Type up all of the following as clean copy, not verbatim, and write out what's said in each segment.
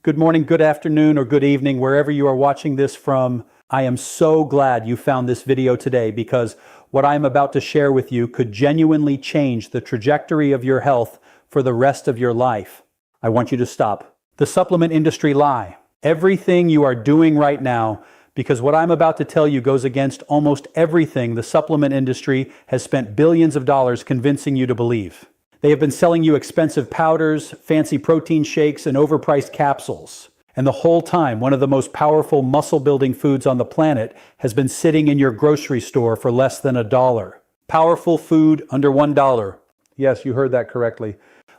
Good morning, good afternoon, or good evening, wherever you are watching this from. I am so glad you found this video today because what I am about to share with you could genuinely change the trajectory of your health for the rest of your life. I want you to stop. The supplement industry lie. Everything you are doing right now, because what I'm about to tell you goes against almost everything the supplement industry has spent billions of dollars convincing you to believe. They have been selling you expensive powders, fancy protein shakes, and overpriced capsules. And the whole time, one of the most powerful muscle-building foods on the planet has been sitting in your grocery store for less than $1. Powerful food under $1. Yes, you heard that correctly.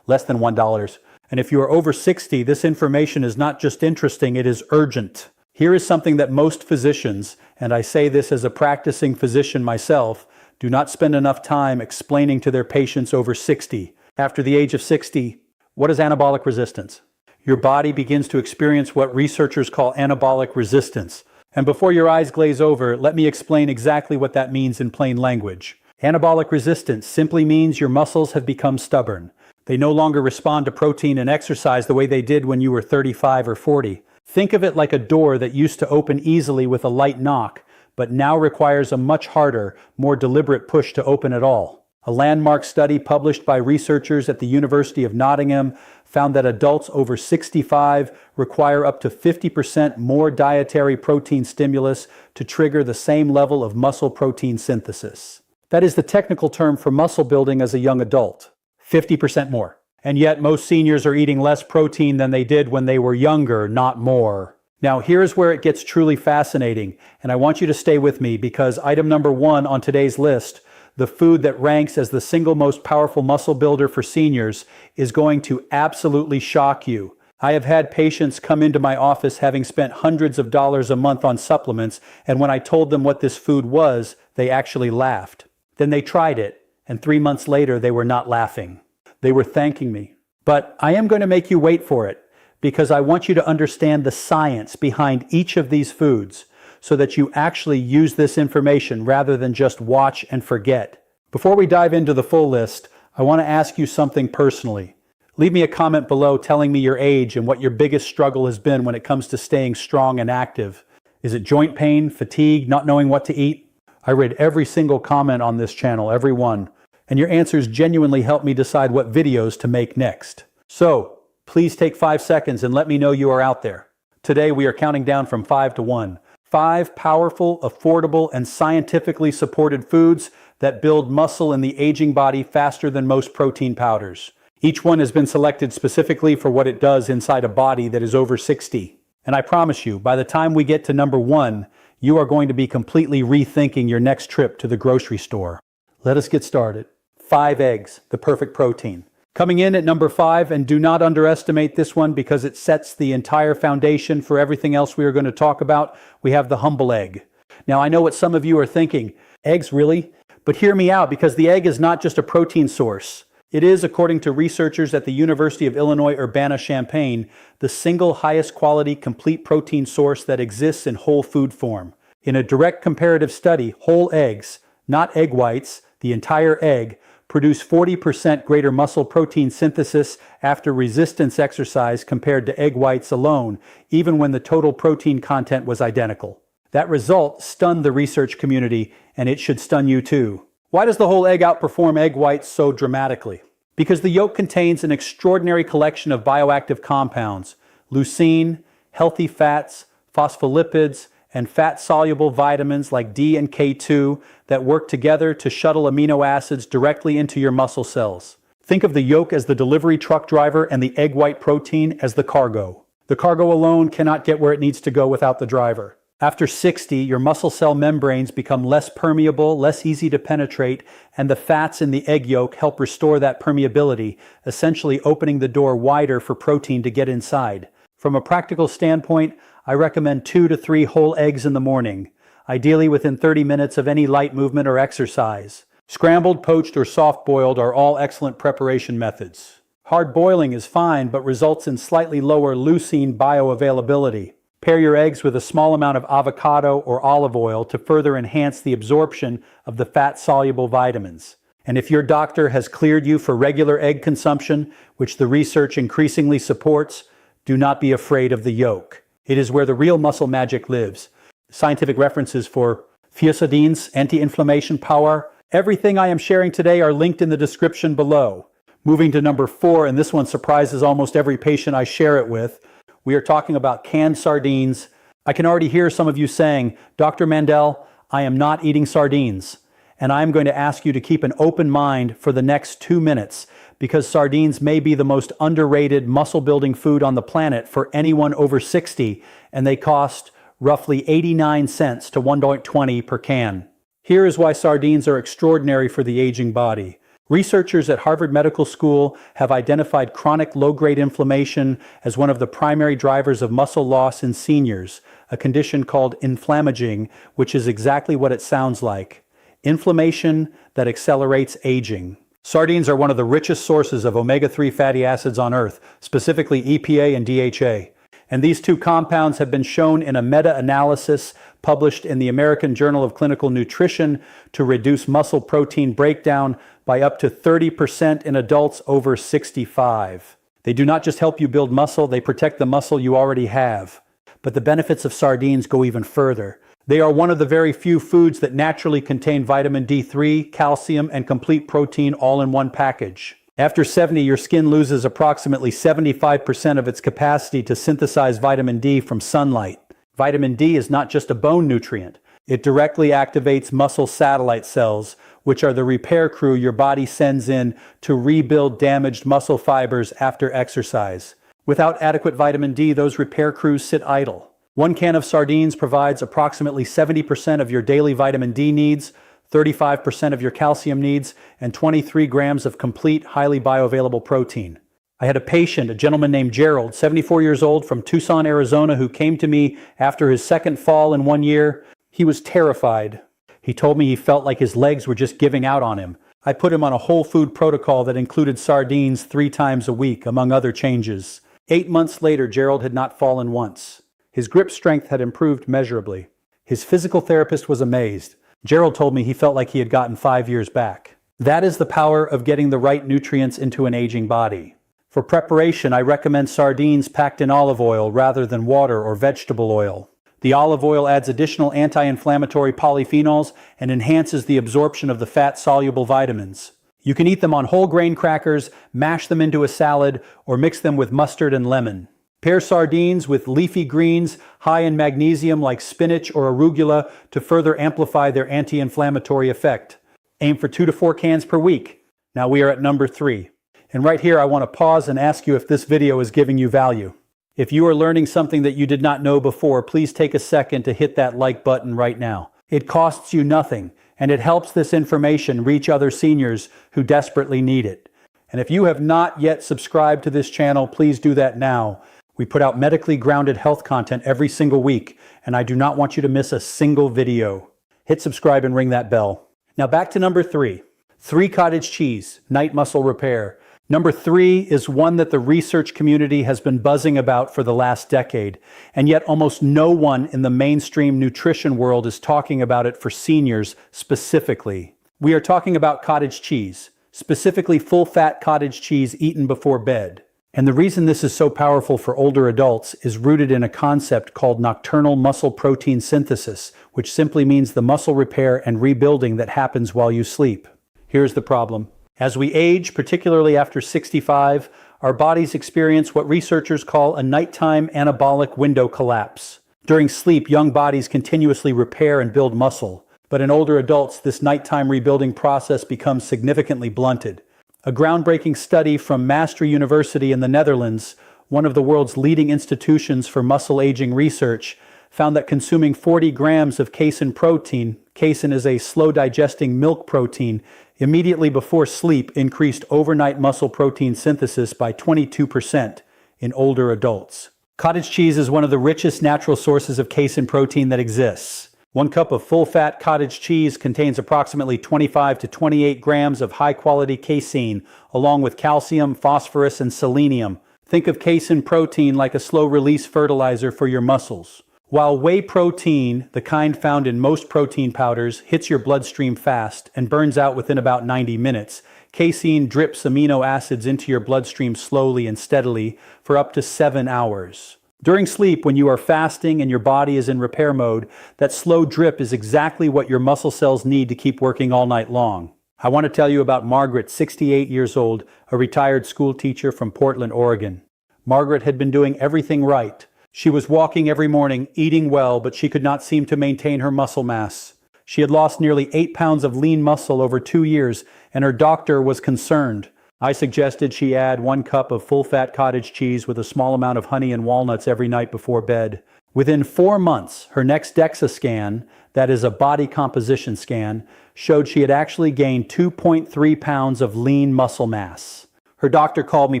Less than $1. And if you are over 60, this information is not just interesting, it is urgent. Here is something that most physicians, and I say this as a practicing physician myself, do not spend enough time explaining to their patients over 60. After the age of 60, what is anabolic resistance? Your body begins to experience what researchers call anabolic resistance. And before your eyes glaze over, let me explain exactly what that means in plain language. Anabolic resistance simply means your muscles have become stubborn. They no longer respond to protein and exercise the way they did when you were 35 or 40. Think of it like a door that used to open easily with a light knock, but now requires a much harder, more deliberate push to open it all. A landmark study published by researchers at the University of Nottingham found that adults over 65 require up to 50% more dietary protein stimulus to trigger the same level of muscle protein synthesis. That is the technical term for muscle building as a young adult. 50% more. And yet most seniors are eating less protein than they did when they were younger, not more. Now, here's where it gets truly fascinating, and I want you to stay with me because item number 1 on today's list, the food that ranks as the single most powerful muscle builder for seniors, is going to absolutely shock you. I have had patients come into my office having spent hundreds of dollars a month on supplements, and when I told them what this food was, they actually laughed. Then they tried it, and 3 months later, they were not laughing. They were thanking me. But I am going to make you wait for it, because I want you to understand the science behind each of these foods so that you actually use this information rather than just watch and forget. Before we dive into the full list, I want to ask you something personally. Leave me a comment below telling me your age and what your biggest struggle has been when it comes to staying strong and active. Is it joint pain, fatigue, not knowing what to eat? I read every single comment on this channel, every one, and your answers genuinely help me decide what videos to make next. So, please take 5 seconds and let me know you are out there. Today we are counting down from 5 to 1. 5 powerful, affordable, and scientifically supported foods that build muscle in the aging body faster than most protein powders. Each one has been selected specifically for what it does inside a body that is over 60. And I promise you, by the time we get to number 1, you are going to be completely rethinking your next trip to the grocery store. Let us get started. 5 eggs, the perfect protein. Coming in at number 5, and do not underestimate this one because it sets the entire foundation for everything else we are going to talk about, we have the humble egg. Now I know what some of you are thinking, eggs really? But hear me out, because the egg is not just a protein source. It is, according to researchers at the University of Illinois Urbana-Champaign, the single highest quality complete protein source that exists in whole food form. In a direct comparative study, whole eggs, not egg whites, the entire egg, produce 40% greater muscle protein synthesis after resistance exercise compared to egg whites alone, even when the total protein content was identical. That result stunned the research community, and it should stun you too. Why does the whole egg outperform egg whites so dramatically? Because the yolk contains an extraordinary collection of bioactive compounds, leucine, healthy fats, phospholipids, and fat-soluble vitamins like D and K2 that work together to shuttle amino acids directly into your muscle cells. Think of the yolk as the delivery truck driver and the egg white protein as the cargo. The cargo alone cannot get where it needs to go without the driver. After 60, your muscle cell membranes become less permeable, less easy to penetrate, and the fats in the egg yolk help restore that permeability, essentially opening the door wider for protein to get inside. From a practical standpoint, I recommend 2 to 3 whole eggs in the morning, ideally within 30 minutes of any light movement or exercise. Scrambled, poached, or soft-boiled are all excellent preparation methods. Hard boiling is fine, but results in slightly lower leucine bioavailability. Pair your eggs with a small amount of avocado or olive oil to further enhance the absorption of the fat-soluble vitamins. And if your doctor has cleared you for regular egg consumption, which the research increasingly supports, Do not be afraid of the yolk. It is where the real muscle magic lives. Scientific references for Sardines, anti-inflammation power. Everything I am sharing today are linked in the description below. Moving to number 4, and this one surprises almost every patient I share it with. We are talking about canned sardines. I can already hear some of you saying, Dr. Mandell, I am not eating sardines. And I'm going to ask you to keep an open mind for the next 2 minutes, because sardines may be the most underrated muscle-building food on the planet for anyone over 60, and they cost roughly 89 cents to $1.20 per can. Here is why sardines are extraordinary for the aging body. Researchers at Harvard Medical School have identified chronic low-grade inflammation as one of the primary drivers of muscle loss in seniors, a condition called inflammaging, which is exactly what it sounds like. Inflammation that accelerates aging. Sardines are one of the richest sources of omega-3 fatty acids on Earth, specifically EPA and DHA. And these two compounds have been shown in a meta-analysis published in the American Journal of Clinical Nutrition to reduce muscle protein breakdown by up to 30% in adults over 65. They do not just help you build muscle, they protect the muscle you already have. But the benefits of sardines go even further. They are one of the very few foods that naturally contain vitamin D3, calcium, and complete protein all in one package. After 70, your skin loses approximately 75% of its capacity to synthesize vitamin D from sunlight. Vitamin D is not just a bone nutrient. It directly activates muscle satellite cells, which are the repair crew your body sends in to rebuild damaged muscle fibers after exercise. Without adequate vitamin D, those repair crews sit idle. 1 can of sardines provides approximately 70% of your daily vitamin D needs, 35% of your calcium needs, and 23 grams of complete, highly bioavailable protein. I had a patient, a gentleman named Gerald, 74 years old, from Tucson, Arizona, who came to me after his second fall in 1 year. He was terrified. He told me he felt like his legs were just giving out on him. I put him on a whole food protocol that included sardines 3 times a week, among other changes. 8 months later, Gerald had not fallen once. His grip strength had improved measurably. His physical therapist was amazed. Gerald told me he felt like he had gotten 5 years back. That is the power of getting the right nutrients into an aging body. For preparation, I recommend sardines packed in olive oil rather than water or vegetable oil. The olive oil adds additional anti-inflammatory polyphenols and enhances the absorption of the fat-soluble vitamins. You can eat them on whole grain crackers, mash them into a salad, or mix them with mustard and lemon. Pair sardines with leafy greens high in magnesium like spinach or arugula to further amplify their anti-inflammatory effect. Aim for 2 to 4 cans per week. Now we are at number 3. And right here I want to pause and ask you if this video is giving you value. If you are learning something that you did not know before, please take a second to hit that like button right now. It costs you nothing, and it helps this information reach other seniors who desperately need it. And if you have not yet subscribed to this channel, please do that now. We put out medically grounded health content every single week, and I do not want you to miss a single video. Hit subscribe and ring that bell. Now back to number 3. 3 cottage cheese, night muscle repair. Number 3 is one that the research community has been buzzing about for the last decade, and yet almost no one in the mainstream nutrition world is talking about it for seniors specifically. We are talking about cottage cheese, specifically full-fat cottage cheese eaten before bed. And the reason this is so powerful for older adults is rooted in a concept called nocturnal muscle protein synthesis, which simply means the muscle repair and rebuilding that happens while you sleep. Here's the problem. As we age, particularly after 65, our bodies experience what researchers call a nighttime anabolic window collapse. During sleep, young bodies continuously repair and build muscle. But in older adults, this nighttime rebuilding process becomes significantly blunted. A groundbreaking study from Maastricht University in the Netherlands, one of the world's leading institutions for muscle aging research, found that consuming 40 grams of casein protein, casein is a slow-digesting milk protein, immediately before sleep increased overnight muscle protein synthesis by 22% in older adults. Cottage cheese is one of the richest natural sources of casein protein that exists. 1 cup of full-fat cottage cheese contains approximately 25 to 28 grams of high-quality casein, along with calcium, phosphorus, and selenium. Think of casein protein like a slow-release fertilizer for your muscles. While whey protein, the kind found in most protein powders, hits your bloodstream fast and burns out within about 90 minutes, Casein drips amino acids into your bloodstream slowly and steadily for up to 7 hours. During sleep, when you are fasting and your body is in repair mode, that slow drip is exactly what your muscle cells need to keep working all night long. I want to tell you about Margaret, 68 years old, a retired school teacher from Portland, Oregon. Margaret had been doing everything right. She was walking every morning, eating well, but she could not seem to maintain her muscle mass. She had lost nearly 8 pounds of lean muscle over 2 years, and her doctor was concerned. I suggested she add 1 cup of full-fat cottage cheese with a small amount of honey and walnuts every night before bed. Within 4 months, her next DEXA scan, that is a body composition scan, showed she had actually gained 2.3 pounds of lean muscle mass. Her doctor called me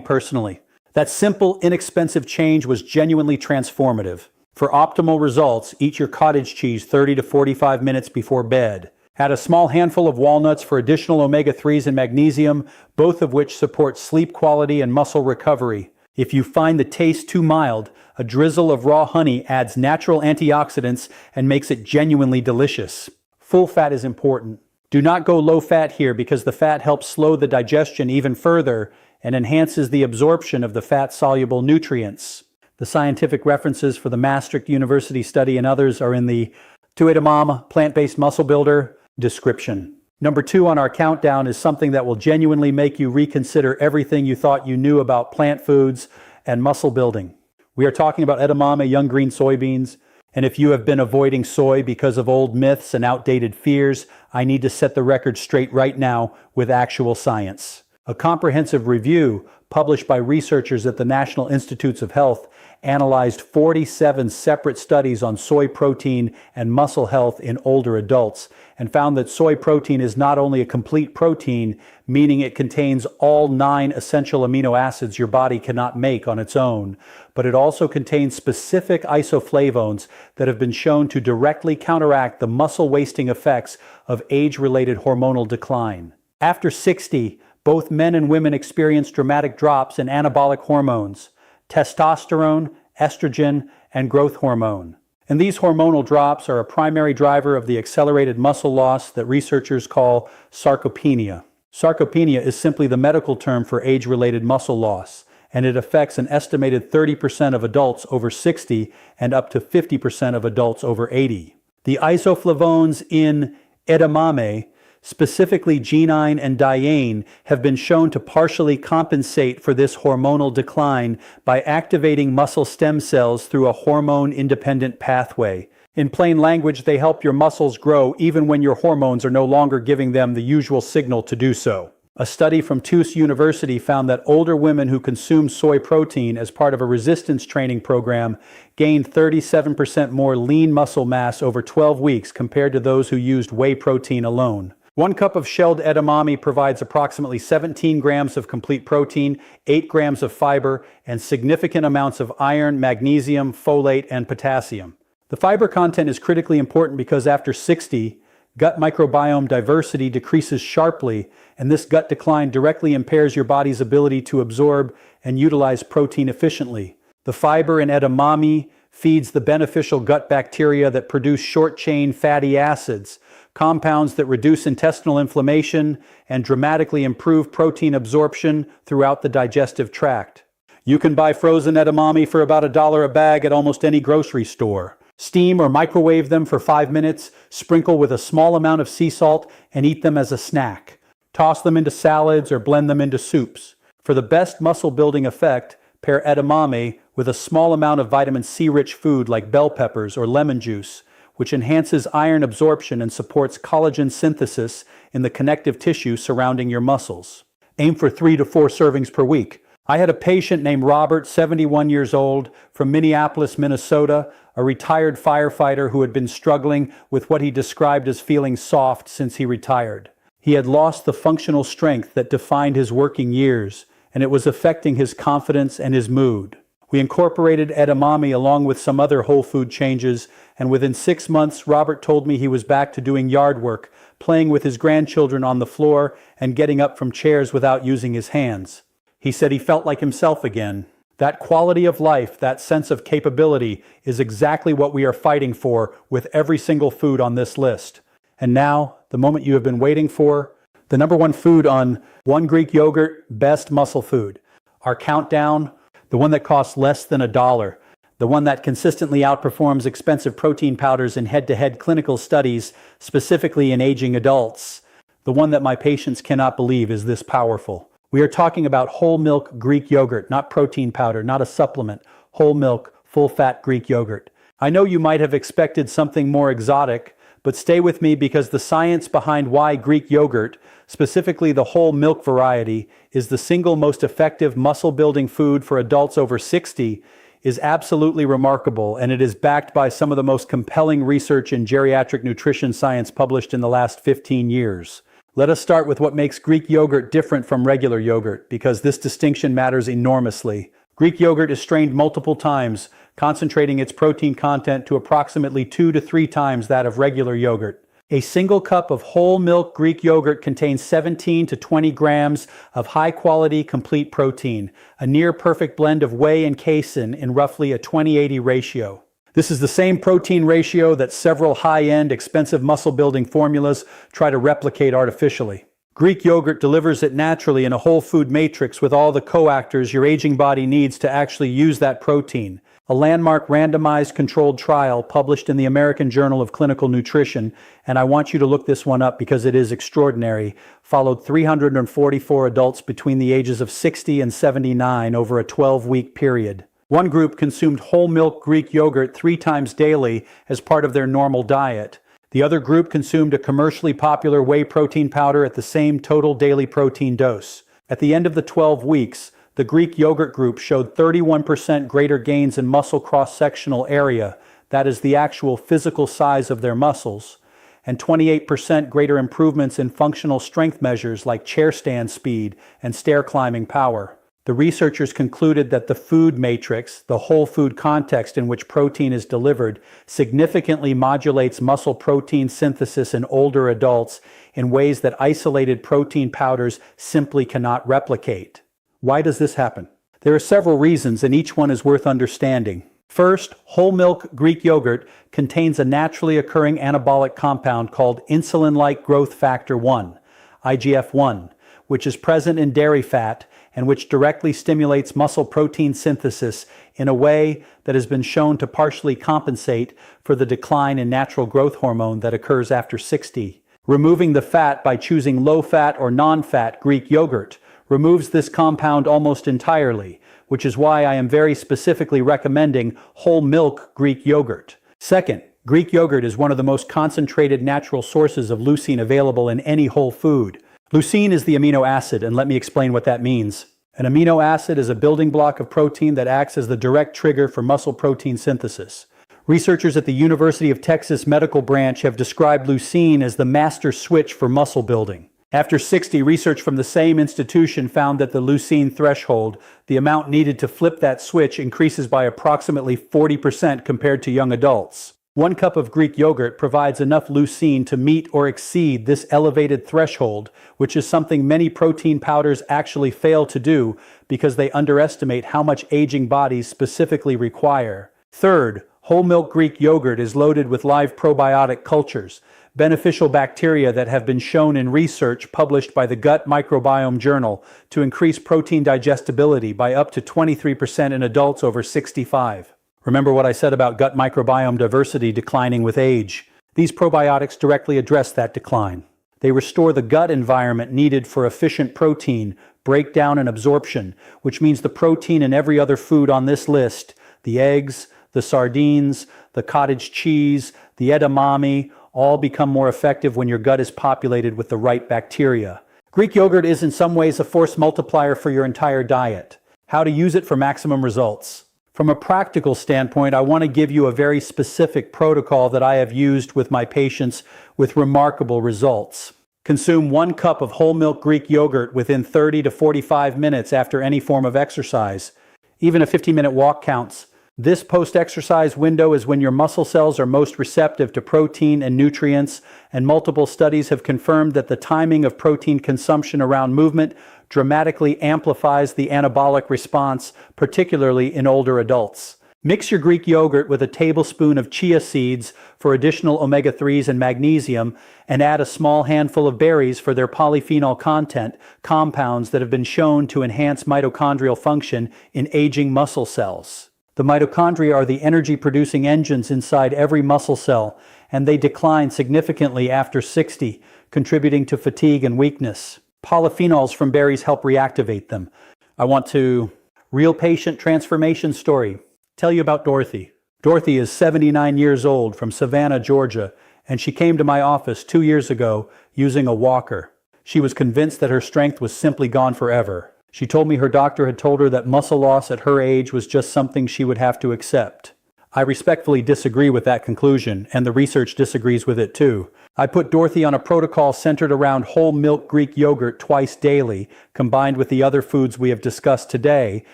personally. That simple, inexpensive change was genuinely transformative. For optimal results, eat your cottage cheese 30 to 45 minutes before bed. Add a small handful of walnuts for additional omega-3s and magnesium, both of which support sleep quality and muscle recovery. If you find the taste too mild, a drizzle of raw honey adds natural antioxidants and makes it genuinely delicious. Full fat is important. Do not go low fat here because the fat helps slow the digestion even further and enhances the absorption of the fat-soluble nutrients. The scientific references for the Maastricht University study and others are in the To Edamame Plant-Based Muscle Builder description. Number 2 on our countdown is something that will genuinely make you reconsider everything you thought you knew about plant foods and muscle building. We are talking about edamame, young green soybeans, and if you have been avoiding soy because of old myths and outdated fears, I need to set the record straight right now with actual science. A comprehensive review published by researchers at the National Institutes of Health analyzed 47 separate studies on soy protein and muscle health in older adults and found that soy protein is not only a complete protein, meaning it contains all 9 essential amino acids your body cannot make on its own, but it also contains specific isoflavones that have been shown to directly counteract the muscle-wasting effects of age-related hormonal decline. After 60, both men and women experience dramatic drops in anabolic hormones, testosterone, estrogen, and growth hormone. And these hormonal drops are a primary driver of the accelerated muscle loss that researchers call sarcopenia. Sarcopenia is simply the medical term for age-related muscle loss, and it affects an estimated 30% of adults over 60 and up to 50% of adults over 80. The isoflavones in edamame, specifically genine and diane, have been shown to partially compensate for this hormonal decline by activating muscle stem cells through a hormone-independent pathway. In plain language, they help your muscles grow even when your hormones are no longer giving them the usual signal to do so. A study from Tufts University found that older women who consumed soy protein as part of a resistance training program gained 37% more lean muscle mass over 12 weeks compared to those who used whey protein alone. 1 cup of shelled edamame provides approximately 17 grams of complete protein, 8 grams of fiber, and significant amounts of iron, magnesium, folate, and potassium. The fiber content is critically important because after 60, gut microbiome diversity decreases sharply, and this gut decline directly impairs your body's ability to absorb and utilize protein efficiently. The fiber in edamame feeds the beneficial gut bacteria that produce short-chain fatty acids, compounds that reduce intestinal inflammation and dramatically improve protein absorption throughout the digestive tract. You can buy frozen edamame for about $1 a bag at almost any grocery store. Steam or microwave them for 5 minutes, sprinkle with a small amount of sea salt, and eat them as a snack. Toss them into salads or blend them into soups. For the best muscle-building effect, pair edamame with a small amount of vitamin C-rich food like bell peppers or lemon juice, which enhances iron absorption and supports collagen synthesis in the connective tissue surrounding your muscles. Aim for 3 to 4 servings per week. I had a patient named Robert, 71 years old, from Minneapolis, Minnesota, a retired firefighter who had been struggling with what he described as feeling soft since he retired. He had lost the functional strength that defined his working years, and it was affecting his confidence and his mood. We incorporated edamame along with some other whole food changes, and within 6 months, Robert told me he was back to doing yard work, playing with his grandchildren on the floor, and getting up from chairs without using his hands. He said he felt like himself again. That quality of life, that sense of capability, is exactly what we are fighting for with every single food on this list. And now, the moment you have been waiting for, The number one food on One Greek Yogurt, best muscle food. Our countdown, the one that costs less than $1, the one that consistently outperforms expensive protein powders in head-to-head clinical studies, specifically in aging adults. The one that my patients cannot believe is this powerful. We are talking about whole milk Greek yogurt, not protein powder, not a supplement. Whole milk, full-fat Greek yogurt. I know you might have expected something more exotic, but stay with me because the science behind why Greek yogurt, specifically the whole milk variety, is the single most effective muscle-building food for adults over 60 is absolutely remarkable, and it is backed by some of the most compelling research in geriatric nutrition science published in the last 15 years. Let us start with what makes Greek yogurt different from regular yogurt, because this distinction matters enormously. Greek yogurt is strained multiple times, concentrating its protein content to approximately 2 to 3 times that of regular yogurt. A single cup of whole milk Greek yogurt contains 17 to 20 grams of high-quality complete protein, a near-perfect blend of whey and casein in roughly a 20-80 ratio. This is the same protein ratio that several high-end, expensive muscle-building formulas try to replicate artificially. Greek yogurt delivers it naturally in a whole food matrix with all the coactors your aging body needs to actually use that protein. A landmark randomized controlled trial published in the American Journal of Clinical Nutrition, and I want you to look this one up because it is extraordinary, followed 344 adults between the ages of 60 and 79 over a 12-week period. One group consumed whole milk Greek yogurt 3 times daily as part of their normal diet. The other group consumed a commercially popular whey protein powder at the same total daily protein dose. At the end of the 12 weeks, the Greek yogurt group showed 31% greater gains in muscle cross-sectional area, that is the actual physical size of their muscles, and 28% greater improvements in functional strength measures like chair stand speed and stair climbing power. The researchers concluded that the food matrix, the whole food context in which protein is delivered, significantly modulates muscle protein synthesis in older adults in ways that isolated protein powders simply cannot replicate. Why does this happen? There are several reasons, and each one is worth understanding. First, whole milk Greek yogurt contains a naturally occurring anabolic compound called insulin-like growth factor 1, IGF-1, which is present in dairy fat and which directly stimulates muscle protein synthesis in a way that has been shown to partially compensate for the decline in natural growth hormone that occurs after 60. Removing the fat by choosing low-fat or non-fat Greek yogurt removes this compound almost entirely, which is why I am very specifically recommending whole milk Greek yogurt. Second, Greek yogurt is one of the most concentrated natural sources of leucine available in any whole food. Leucine is the amino acid, and let me explain what that means. An amino acid is a building block of protein that acts as the direct trigger for muscle protein synthesis. Researchers at the University of Texas Medical Branch have described leucine as the master switch for muscle building. After 60, research from the same institution found that the leucine threshold, the amount needed to flip that switch, increases by approximately 40% compared to young adults. 1 cup of Greek yogurt provides enough leucine to meet or exceed this elevated threshold, which is something many protein powders actually fail to do because they underestimate how much aging bodies specifically require. Third, whole milk Greek yogurt is loaded with live probiotic cultures, beneficial bacteria that have been shown in research published by the Gut Microbiome Journal to increase protein digestibility by up to 23% in adults over 65. Remember what I said about gut microbiome diversity declining with age? These probiotics directly address that decline. They restore the gut environment needed for efficient protein breakdown and absorption, which means the protein in every other food on this list, the eggs, the sardines, the cottage cheese, the edamame, all become more effective when your gut is populated with the right bacteria. Greek yogurt is in some ways a force multiplier for your entire diet. How to use it for maximum results? From a practical standpoint, I want to give you a very specific protocol that I have used with my patients with remarkable results. Consume 1 cup of whole milk Greek yogurt within 30 to 45 minutes after any form of exercise. Even a 15-minute walk counts. This post-exercise window is when your muscle cells are most receptive to protein and nutrients, and multiple studies have confirmed that the timing of protein consumption around movement dramatically amplifies the anabolic response, particularly in older adults. Mix your Greek yogurt with a tablespoon of chia seeds for additional omega-3s and magnesium, and add a small handful of berries for their polyphenol content, compounds that have been shown to enhance mitochondrial function in aging muscle cells. The mitochondria are the energy-producing engines inside every muscle cell, and they decline significantly after 60, contributing to fatigue and weakness. Polyphenols from berries help reactivate them. I want to real patient transformation story. Tell you about Dorothy. Dorothy is 79 years old from Savannah, Georgia, and she came to my office 2 years ago using a walker. She was convinced that her strength was simply gone forever. She told me her doctor had told her that muscle loss at her age was just something she would have to accept. I respectfully disagree with that conclusion, and the research disagrees with it too. I put Dorothy on a protocol centered around whole milk Greek yogurt twice daily, combined with the other foods we have discussed today,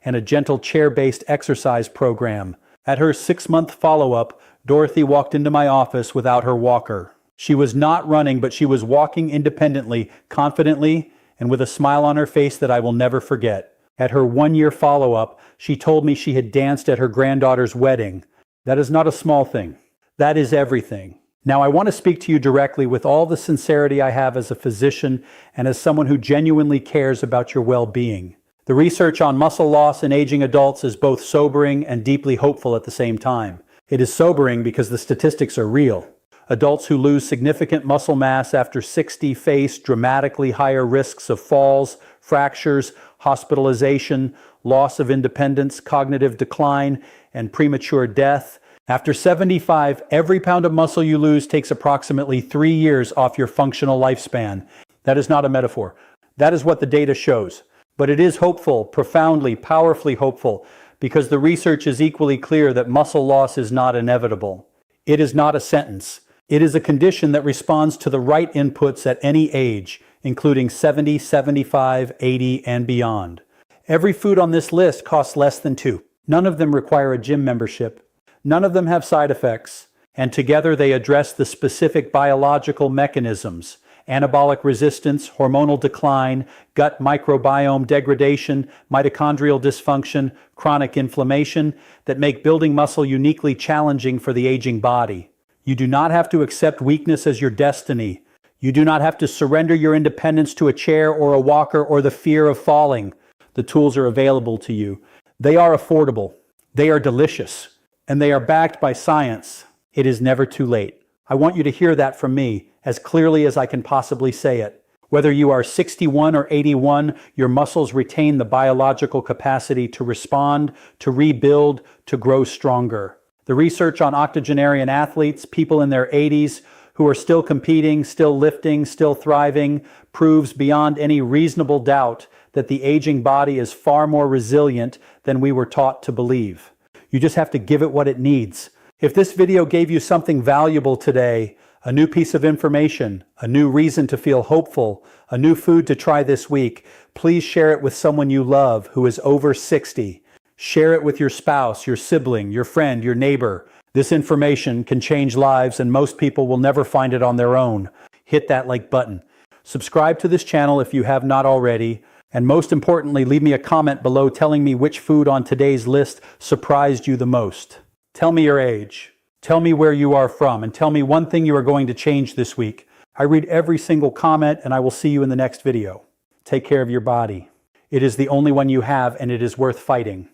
and a gentle chair-based exercise program. At her 6-month follow-up, Dorothy walked into my office without her walker. She was not running, but she was walking independently, confidently, and with a smile on her face that I will never forget. At her 1-year follow-up, she told me she had danced at her granddaughter's wedding. That is not a small thing. That is everything. Now, I want to speak to you directly with all the sincerity I have as a physician and as someone who genuinely cares about your well-being. The research on muscle loss in aging adults is both sobering and deeply hopeful at the same time. It is sobering because the statistics are real. Adults who lose significant muscle mass after 60 face dramatically higher risks of falls, fractures, hospitalization, loss of independence, cognitive decline, and premature death. After 75, every pound of muscle you lose takes approximately 3 years off your functional lifespan. That is not a metaphor. That is what the data shows. But it is hopeful, profoundly, powerfully hopeful, because the research is equally clear that muscle loss is not inevitable. It is not a sentence. It is a condition that responds to the right inputs at any age, including 70, 75, 80, and beyond. Every food on this list costs less than $2. None of them require a gym membership. None of them have side effects, and together they address the specific biological mechanisms: anabolic resistance, hormonal decline, gut microbiome degradation, mitochondrial dysfunction, chronic inflammation, that make building muscle uniquely challenging for the aging body. You do not have to accept weakness as your destiny. You do not have to surrender your independence to a chair or a walker or the fear of falling. The tools are available to you. They are affordable. They are delicious. And they are backed by science. It is never too late. I want you to hear that from me as clearly as I can possibly say it. Whether you are 61 or 81, your muscles retain the biological capacity to respond, to rebuild, to grow stronger. The research on octogenarian athletes, people in their 80s, who are still competing, still lifting, still thriving, proves beyond any reasonable doubt that the aging body is far more resilient than we were taught to believe. You just have to give it what it needs. If this video gave you something valuable today, a new piece of information, a new reason to feel hopeful, a new food to try this week, please share it with someone you love who is over 60. Share it with your spouse, your sibling, your friend, your neighbor. This information can change lives, and most people will never find it on their own. Hit that like button. Subscribe to this channel if you have not already. And most importantly, leave me a comment below telling me which food on today's list surprised you the most. Tell me your age. Tell me where you are from, and tell me one thing you are going to change this week. I read every single comment, and I will see you in the next video. Take care of your body. It is the only one you have, and it is worth fighting.